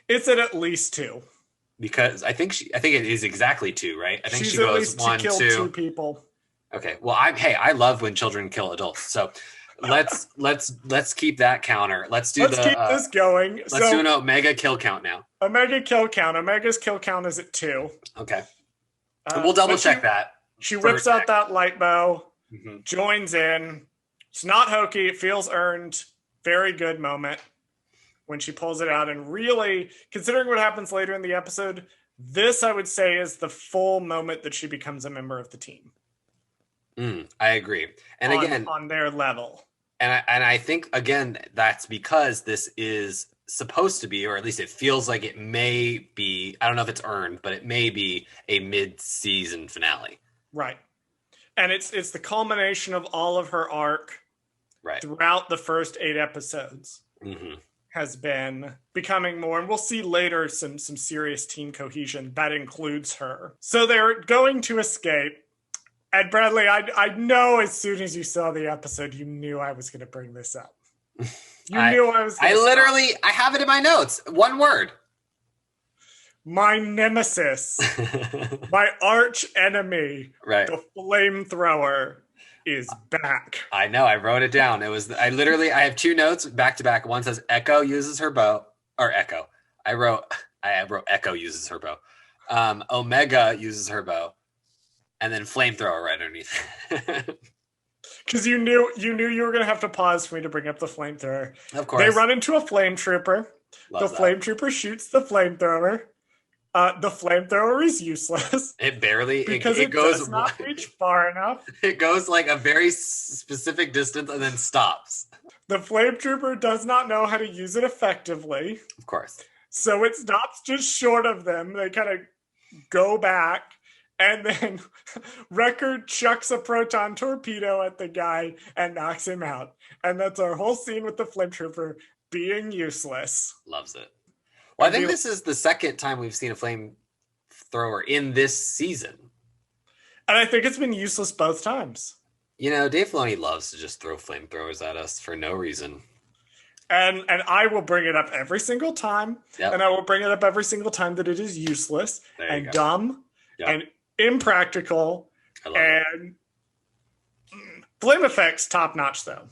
It's at least 2. Because I think it is exactly 2, right? I think she goes 1, 2. Killed 2 people. Okay. Well, I love when children kill adults. So let's keep that counter. Let's keep this going. Let's do an Omega kill count now. Omega kill count. Omega's kill count is at 2. Okay. We'll double check that. She whips out that light bow, joins in. It's not hokey. It feels earned. Very good moment when she pulls it out. And really, considering what happens later in the episode, this, I would say, is the full moment that she becomes a member of the team. I agree. And again, on their level. And I think, again, that's because this is supposed to be, or at least it feels like it may be, I don't know if it's earned, but it may be a mid-season finale. Right. And it's the culmination of all of her arc throughout the first 8 episodes. Has been becoming more, and we'll see later some serious team cohesion that includes her. So they're going to escape. And Bradley, I know as soon as you saw the episode, you knew I was going to bring this up. You knew I was. I have it in my notes. One word. My nemesis, my arch enemy, the Flamethrower, is back. I know. I wrote it down. I have 2 notes back to back. One says Echo uses her bow, or Echo. I wrote Echo uses her bow. Omega uses her bow, and then Flamethrower right underneath. Because you knew you were going to have to pause for me to bring up the Flamethrower. Of course. They run into a flame trooper. Flame trooper shoots the Flamethrower. The Flamethrower is useless. It barely because it does not reach far enough. It goes like a very specific distance and then stops. The Flame Trooper does not know how to use it effectively. Of course. So it stops just short of them. They kind of go back, and then Record chucks a proton torpedo at the guy and knocks him out. And that's our whole scene with the Flame Trooper being useless. Loves it. Well, I think this is the second time we've seen a flamethrower in this season. And I think it's been useless both times. You know, Dave Filoni loves to just throw flamethrowers at us for no reason. And I will bring it up every single time. Yep. And I will bring it up every single time that it is useless and dumb and impractical. And flame effects, top notch, though.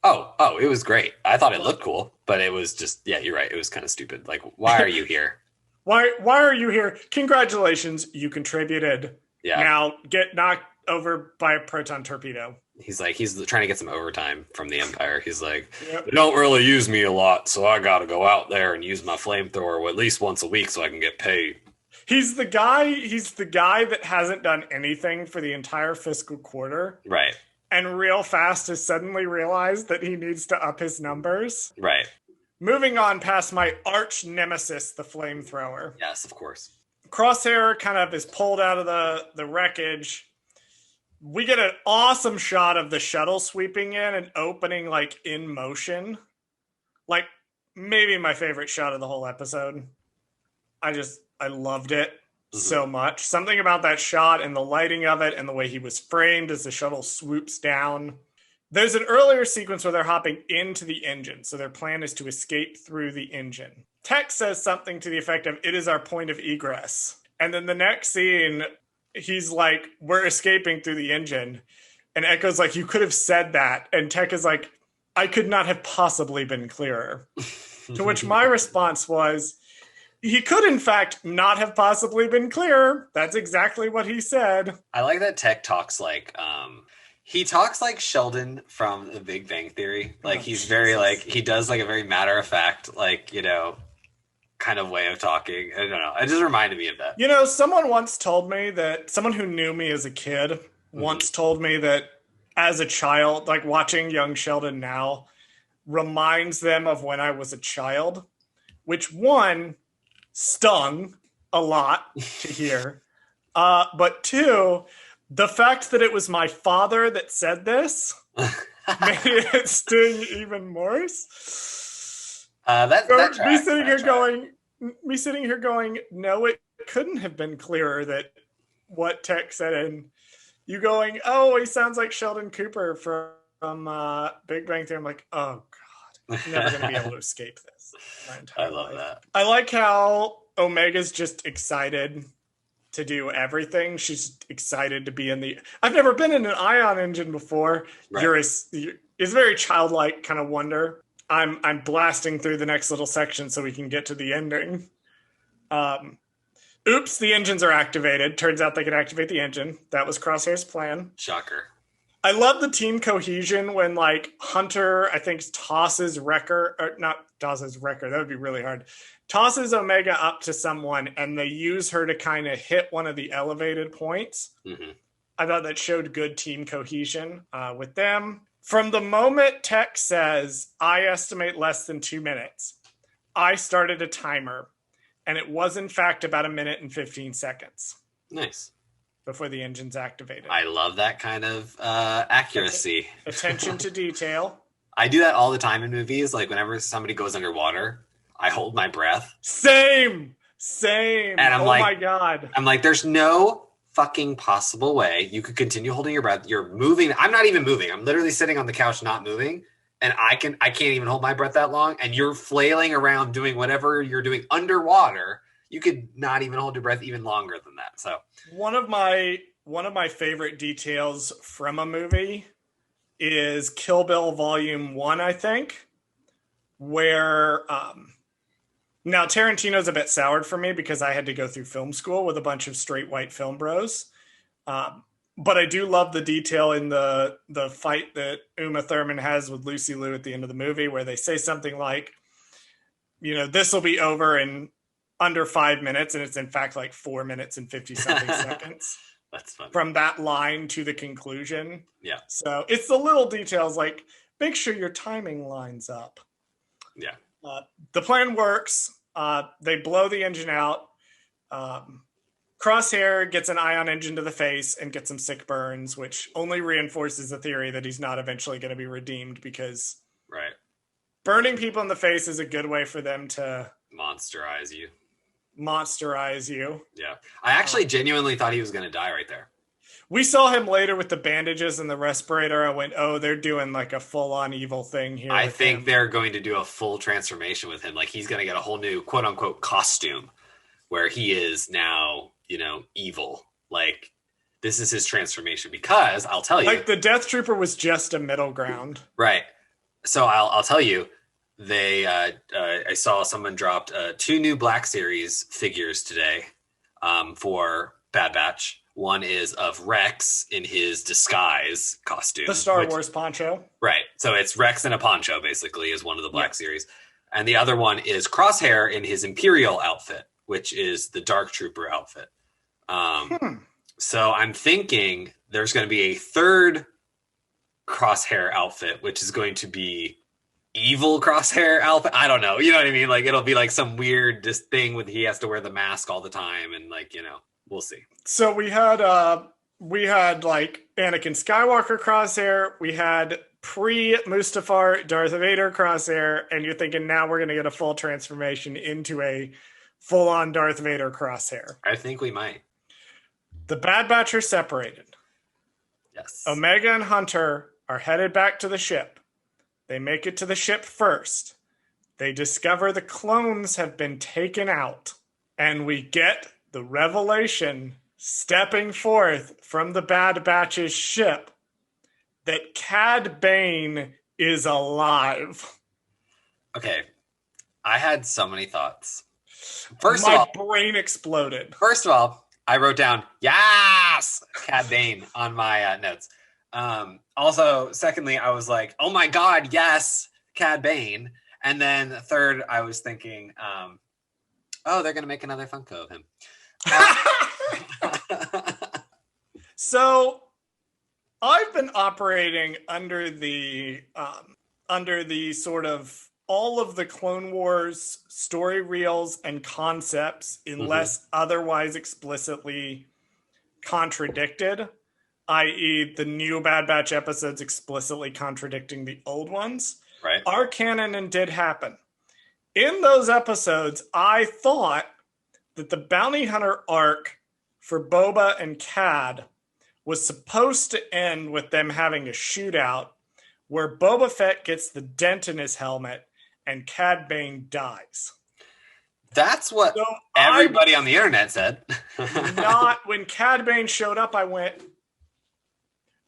Oh, it was great. I thought it looked cool, but it was just, you're right. It was kind of stupid. Like, why are you here? Why are you here? Congratulations, you contributed. Yeah. Now get knocked over by a proton torpedo. He's trying to get some overtime from the Empire. He's like, They don't really use me a lot, so I got to go out there and use my flamethrower at least once a week so I can get paid. He's the guy that hasn't done anything for the entire fiscal quarter. Right. And real fast has suddenly realized that he needs to up his numbers. Right. Moving on past my arch nemesis, the Flamethrower. Yes, of course. Crosshair kind of is pulled out of the wreckage. We get an awesome shot of the shuttle sweeping in and opening like in motion. Like maybe my favorite shot of the whole episode. I loved it. So much. Something about that shot and the lighting of it and the way he was framed as the shuttle swoops down. There's an earlier sequence where they're hopping into the engine. So their plan is to escape through the engine. Tech says something to the effect of, "It is our point of egress." And then the next scene, he's like, "We're escaping through the engine." And Echo's like, "You could have said that." And Tech is like, "I could not have possibly been clearer." To which my response was, he could, in fact, not have possibly been clearer. That's exactly what he said. I like that Tech talks like, he talks like Sheldon from The Big Bang Theory. Like, he's very, like, he does, like, a very matter-of-fact, like, you know, kind of way of talking. I don't know. It just reminded me of that. You know, someone once told me that, someone who knew me as a kid once told me that as a child, like, watching young Sheldon now reminds them of when I was a child, which, one, stung a lot to hear. But 2, the fact that it was my father that said this made it sting even worse. Me sitting here going, no, it couldn't have been clearer that what Tech said, and you going, oh, he sounds like Sheldon Cooper from Big Bang Theory. I'm like, oh God, I'm never going to be able to escape this. I love that. I like how Omega's just excited to do everything. She's excited to be in the... I've never been in an ion engine before. Right. it's very childlike kind of wonder. I'm blasting through the next little section so we can get to the ending. Oops, the engines are activated. Turns out they can activate the engine. That was Crosshair's plan. Shocker. I love the team cohesion when, like, Hunter, I think, tosses Wrecker, or not tosses Wrecker, that would be really hard. Tosses Omega up to someone, and they use her to kind of hit one of the elevated points. Mm-hmm. I thought that showed good team cohesion with them. From the moment Tech says, I estimate less than 2 minutes, I started a timer, and it was, in fact, about 1 minute and 15 seconds. Nice. Before the engine's activated. I love that kind of accuracy. Attention to detail. I do that all the time in movies. Like, whenever somebody goes underwater, I hold my breath. Same. And I'm my God. I'm like, there's no fucking possible way you could continue holding your breath. You're moving. I'm not even moving. I'm literally sitting on the couch, not moving. And I can't even hold my breath that long. And you're flailing around doing whatever you're doing underwater. You could not even hold your breath even longer than that. So one of my favorite details from a movie is Kill Bill Volume 1, I think, where now Tarantino's a bit soured for me because I had to go through film school with a bunch of straight white film bros. But I do love the detail in the fight that Uma Thurman has with Lucy Liu at the end of the movie, where they say something like, this will be over in under 5 minutes, and it's in fact like 4 minutes and 50 something seconds. That's funny. From that line to the conclusion. Yeah. So it's the little details, like make sure your timing lines up. Yeah. The plan works. They blow the engine out. Crosshair gets an ion engine to the face and gets some sick burns, which only reinforces the theory that he's not eventually going to be redeemed, because burning people in the face is a good way for them to monsterize you. Yeah. I actually genuinely thought he was going to die right there. We saw him later with the bandages and the respirator. I went, oh, they're doing like a full-on evil thing here. I think they're going to do a full transformation with him. Like, he's going to get a whole new quote-unquote costume where he is now, evil. Like, this is his transformation, because I'll tell you. Like, the Death Trooper was just a middle ground. Right. So I'll tell you, I saw someone dropped 2 new Black Series figures today for Bad Batch. One is of Rex in his disguise costume. The Star Wars poncho. Right. So it's Rex in a poncho, basically, is one of the Black Series. And the other one is Crosshair in his Imperial outfit, which is the Dark Trooper outfit. So I'm thinking there's going to be a third Crosshair outfit, which is going to be evil Crosshair outfit. I don't know. You know what I mean? Like, it'll be like some weird thing with he has to wear the mask all the time, and like, we'll see. So we had like Anakin Skywalker Crosshair, we had pre-Mustafar Darth Vader Crosshair, and you're thinking now we're going to get a full transformation into a full-on Darth Vader Crosshair. I think we might. The Bad Batch are separated. Yes. Omega and Hunter are headed back to the ship. They make it to the ship first. They discover the clones have been taken out, and we get the revelation stepping forth from the Bad Batch's ship that Cad Bane is alive. Okay. I had so many thoughts. First My of all, brain exploded. First of all, I wrote down, yes, Cad Bane on my notes. Also, secondly, I was like, oh my God, yes, Cad Bane. And then third, I was thinking, they're going to make another Funko of him. So I've been operating under the sort of all of the Clone Wars story reels and concepts, unless otherwise explicitly contradicted, i.e. the new Bad Batch episodes explicitly contradicting the old ones, are canon and did happen. In those episodes, I thought that the Bounty Hunter arc for Boba and Cad was supposed to end with them having a shootout where Boba Fett gets the dent in his helmet and Cad Bane dies. That's what everybody on the internet said. Not when Cad Bane showed up, I went,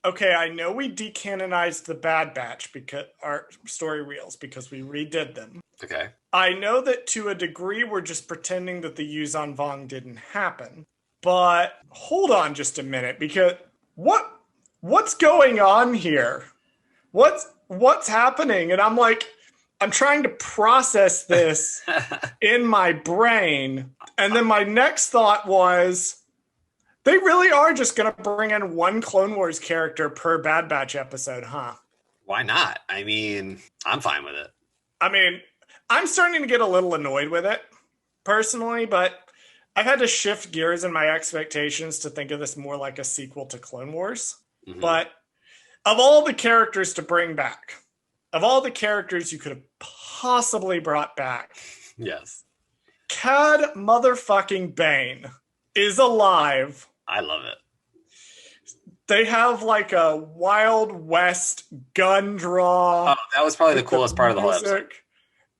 okay, I know we decanonized the Bad Batch because our story reels because we redid them. Okay. I know that to a degree we're just pretending that the Yuzan Vong didn't happen. But hold on just a minute, because what's going on here? What's happening? And I'm trying to process this in my brain. And then my next thought was, they really are just going to bring in one Clone Wars character per Bad Batch episode, huh? Why not? I mean, I'm fine with it. I mean, I'm starting to get a little annoyed with it, personally, but I've had to shift gears in my expectations to think of this more like a sequel to Clone Wars. Mm-hmm. But of all the characters to bring back, of all the characters you could have possibly brought back, yes, Cad motherfucking Bane is alive. I love it. They have like a Wild West gun draw. Oh, that was probably the coolest part of the whole episode.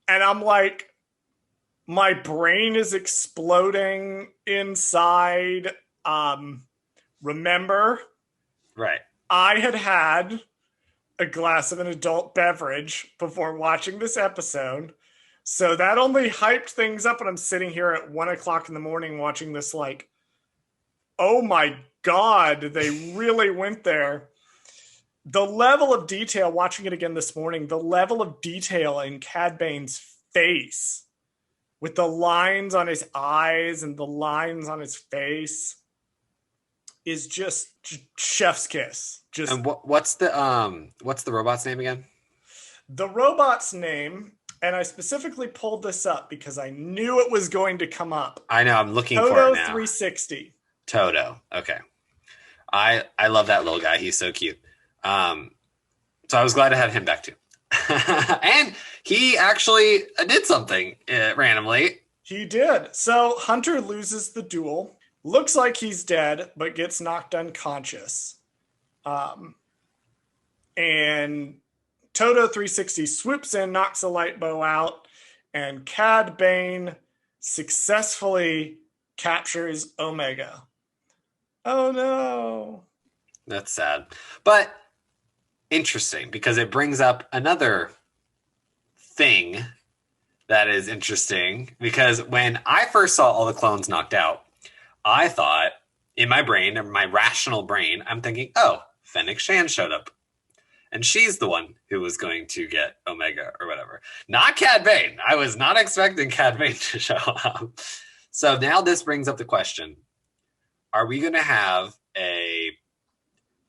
And I'm like, my brain is exploding inside. Remember? Right. I had a glass of an adult beverage before watching this episode. So that only hyped things up, and I'm sitting here at 1 o'clock in the morning watching this like, oh my God, they really went there. The level of detail, watching it again this morning, the level of detail in Cad Bane's face with the lines on his eyes and the lines on his face is just chef's kiss. Just. And what's the robot's name again? The robot's name, and I specifically pulled this up because I knew it was going to come up. I know, I'm looking Toto for it now. 360. Toto. Okay. I love that little guy. He's so cute. So I was glad to have him back too. And he actually did something randomly. He did. So Hunter loses the duel. Looks like he's dead, but gets knocked unconscious. And Toto 360 swoops in, knocks a light bow out, and Cad Bane successfully captures Omega. Oh no. That's sad. But interesting, because it brings up another thing that is interesting, because when I first saw all the clones knocked out, I thought in my brain, or my rational brain, I'm thinking, oh, Fennec Shan showed up. And she's the one who was going to get Omega or whatever. Not Cad Bane. I was not expecting Cad Bane to show up. So now this brings up the question, are we going to have a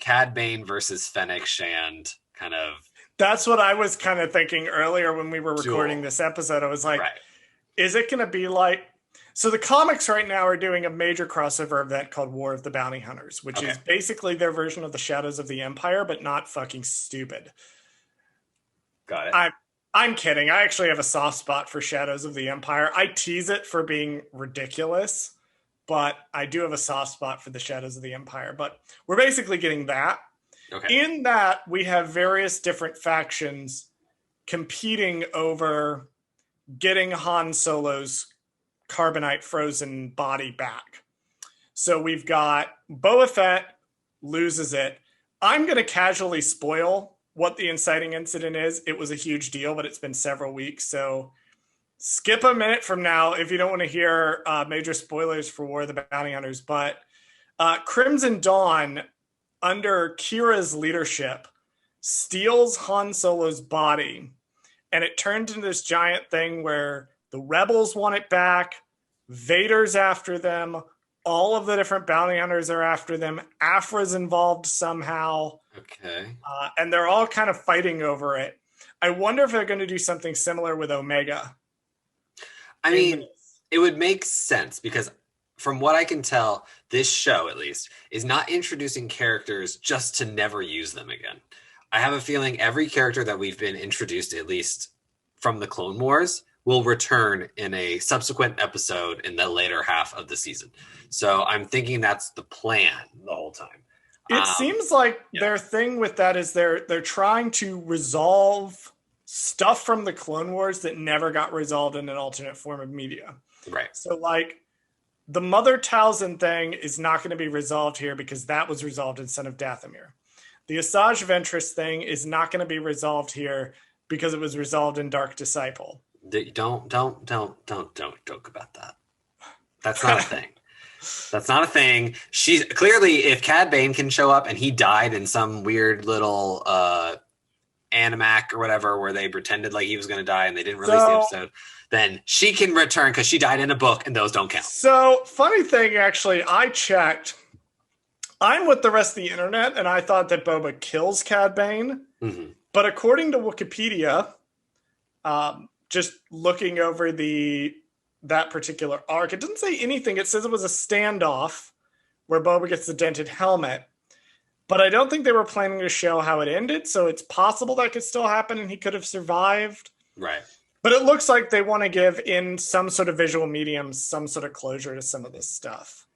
Cad Bane versus Fennec Shand kind of... That's what I was kind of thinking earlier when we were recording this episode. I was like, right. Is it going to be like... So the comics right now are doing a major crossover event called War of the Bounty Hunters, which is basically their version of the Shadows of the Empire, but not fucking stupid. Got it. I'm kidding. I actually have a soft spot for Shadows of the Empire. I tease it for being ridiculous, but I do have a soft spot for the Shadows of the Empire. But we're basically getting that. Okay. In that, we have various different factions competing over getting Han Solo's carbonite frozen body back. So we've got Boba Fett loses it. I'm going to casually spoil what the inciting incident is. It was a huge deal, but it's been several weeks. So skip a minute from now if you don't want to hear major spoilers for War of the Bounty Hunters. But Crimson Dawn, under Kira's leadership, steals Han Solo's body. And it turns into this giant thing where the rebels want it back. Vader's after them. All of the different bounty hunters are after them. Afra's involved somehow. Okay. And they're all kind of fighting over it. I wonder if they're going to do something similar with Omega. I mean, it would make sense because from what I can tell, this show, at least, is not introducing characters just to never use them again. I have a feeling every character that we've been introduced, at least from the Clone Wars, will return in a subsequent episode in the later half of the season. So I'm thinking that's the plan the whole time. It seems like their thing with that is they're trying to resolve stuff from the Clone Wars that never got resolved in an alternate form of media. Right. So like the Mother Talzin thing is not going to be resolved here because that was resolved in Son of Dathomir. The Asajj Ventress thing is not going to be resolved here because it was resolved in Dark Disciple. Don't joke about that. That's not a thing. That's not a thing. She's clearly, if Cad Bane can show up and he died in some weird little animac or whatever where they pretended like he was going to die and they didn't release the episode, then she can return because she died in a book and those don't count. So, funny thing, actually, I checked. I'm with the rest of the internet and I thought that Boba kills Cad Bane. Mm-hmm. But according to Wikipedia, just looking over that particular arc, it doesn't say anything. It says it was a standoff where Boba gets the dented helmet. But I don't think they were planning to show how it ended, so it's possible that could still happen and he could have survived. Right. But it looks like they want to give, in some sort of visual medium, some sort of closure to some of this stuff.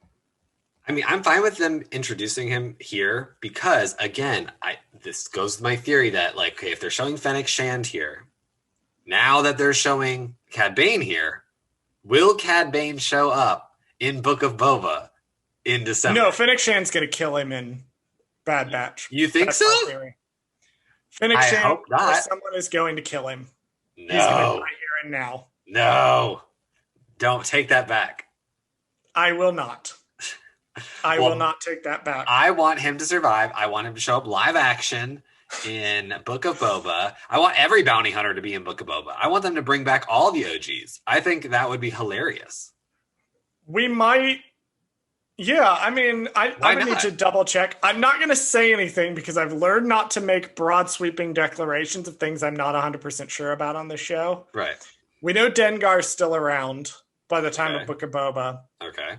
I mean, I'm fine with them introducing him here because, again, this goes to my theory that, like, okay, if they're showing Fennec Shand here, now that they're showing Cad Bane here, will Cad Bane show up in Book of Boba in December? No, Fennec Shand's going to kill him in Bad Batch. You think That's so? Fennec Shand or someone is going to kill him. No. He's going to die here and now. No. Don't take that back. I will not. I will not take that back. I want him to survive. I want him to show up live action in Book of Boba. I want every bounty hunter to be in Book of Boba. I want them to bring back all the OGs. I think that would be hilarious. We might. Yeah, I mean, I would need to double check. I'm not going to say anything because I've learned not to make broad sweeping declarations of things I'm not 100% sure about on this show. Right. We know Dengar's still around by the time of Book of Boba. Okay.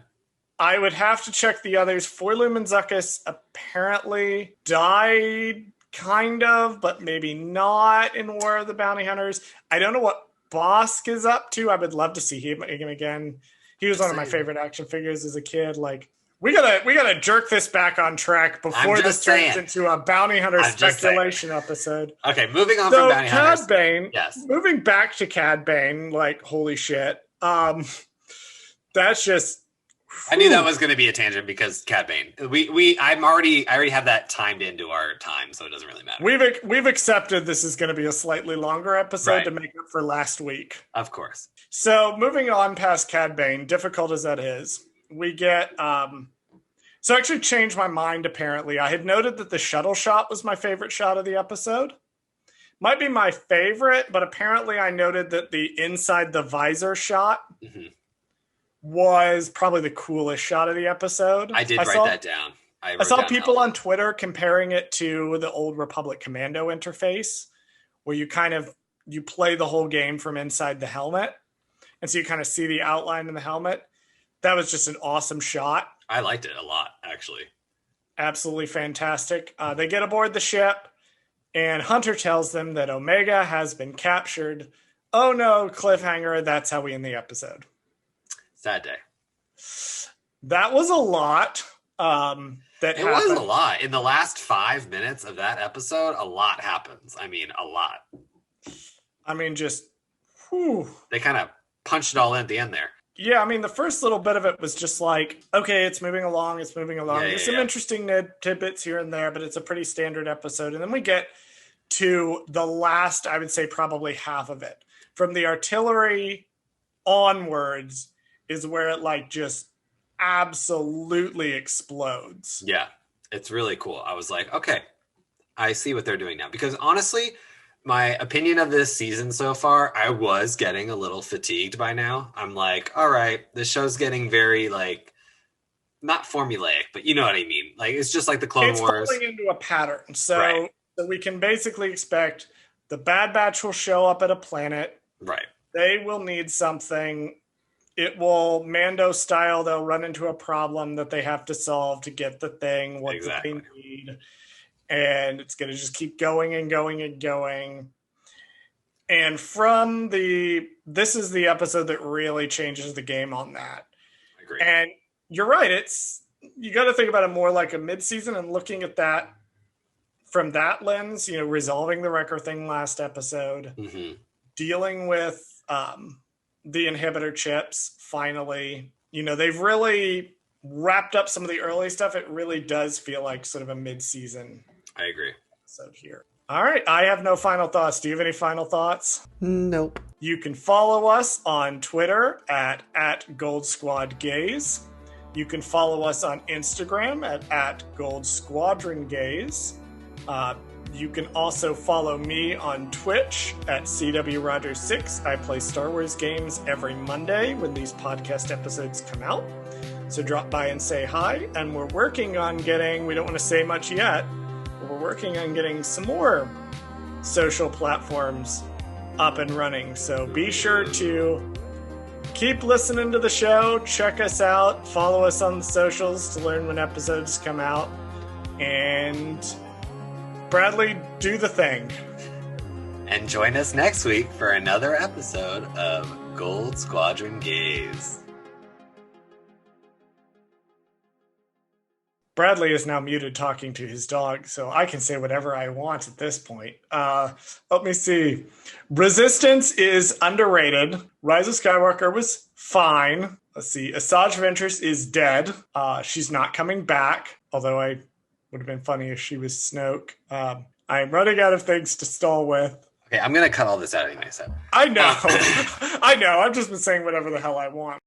I would have to check the others. Forlum and Zuckuss apparently died, kind of, but maybe not in War of the Bounty Hunters. I don't know what Bosk is up to. I would love to see him again. He was one of my favorite action figures as a kid. Like, we gotta jerk this back on track before this turns into a bounty hunter speculation episode. Okay, moving on from bounty hunters. Cad Bane. Yes. Moving back to Cad Bane, like, holy shit. That's just. I knew that was going to be a tangent because Cad Bane. I already have that timed into our time, so it doesn't really matter. We've accepted this is going to be a slightly longer episode to make up for last week. Of course. So moving on past Cad Bane, difficult as that is, we get. So I actually changed my mind. Apparently, I had noted that the shuttle shot was my favorite shot of the episode. Might be my favorite, but apparently I noted that the inside the visor shot. Mm-hmm. Was probably the coolest shot of the episode. I did write that down. I saw people on Twitter comparing it to the old Republic Commando interface, where you play the whole game from inside the helmet, and so you kind of see the outline in the helmet. That was just an awesome shot. I liked it a lot, actually. Absolutely fantastic. They get aboard the ship, and Hunter tells them that Omega has been captured. Oh no, cliffhanger. That's how we end the episode. Sad day. That was a lot. It was a lot. In the last 5 minutes of that episode, a lot happens. I mean, a lot. I mean, just, whew. They kind of punched it all in at the end there. Yeah, I mean, the first little bit of it was just like, okay, it's moving along. There's some interesting tidbits here and there, but it's a pretty standard episode. And then we get to the last, I would say probably half of it. From the artillery onwards is where it like just absolutely explodes. Yeah, it's really cool. I was like, okay, I see what they're doing now. Because honestly, my opinion of this season so far, I was getting a little fatigued by now. I'm like, all right, this show's getting very like, not formulaic, but you know what I mean. Like, it's just like the Clone Wars. It's falling into a pattern. So we can basically expect the Bad Batch will show up at a planet. Right. They will need something. It will, Mando style, they'll run into a problem that they have to solve to get the thing, what they need. And it's going to just keep going and going and going. And this is the episode that really changes the game on that. I agree. And you're right. You got to think about it more like a mid-season and looking at that from that lens, resolving the Wrecker thing last episode, dealing with, the inhibitor chips finally, they've really wrapped up some of the early stuff. It really does feel like sort of a mid-season. I agree. So here. All right. I have no final thoughts. Do you have any final thoughts? Nope. You can follow us on Twitter at Goldsquadrongays. You can follow us on Instagram at Goldsquadrongays. You can also follow me on Twitch at CWRogers6. I play Star Wars games every Monday when these podcast episodes come out. So drop by and say hi. And we're working on getting, we don't want to say much yet, but we're working on getting some more social platforms up and running. So be sure to keep listening to the show. Check us out. Follow us on the socials to learn when episodes come out. And Bradley, do the thing. And join us next week for another episode of Goldsquadrongays. Bradley is now muted talking to his dog, so I can say whatever I want at this point. Let me see. Resistance is underrated. Rise of Skywalker was fine. Let's see. Asajj Ventress is dead. She's not coming back, although I would have been funny if she was Snoke. I'm running out of things to stall with. Okay, I'm going to cut all this out anyway. So. I know. I know. I've just been saying whatever the hell I want.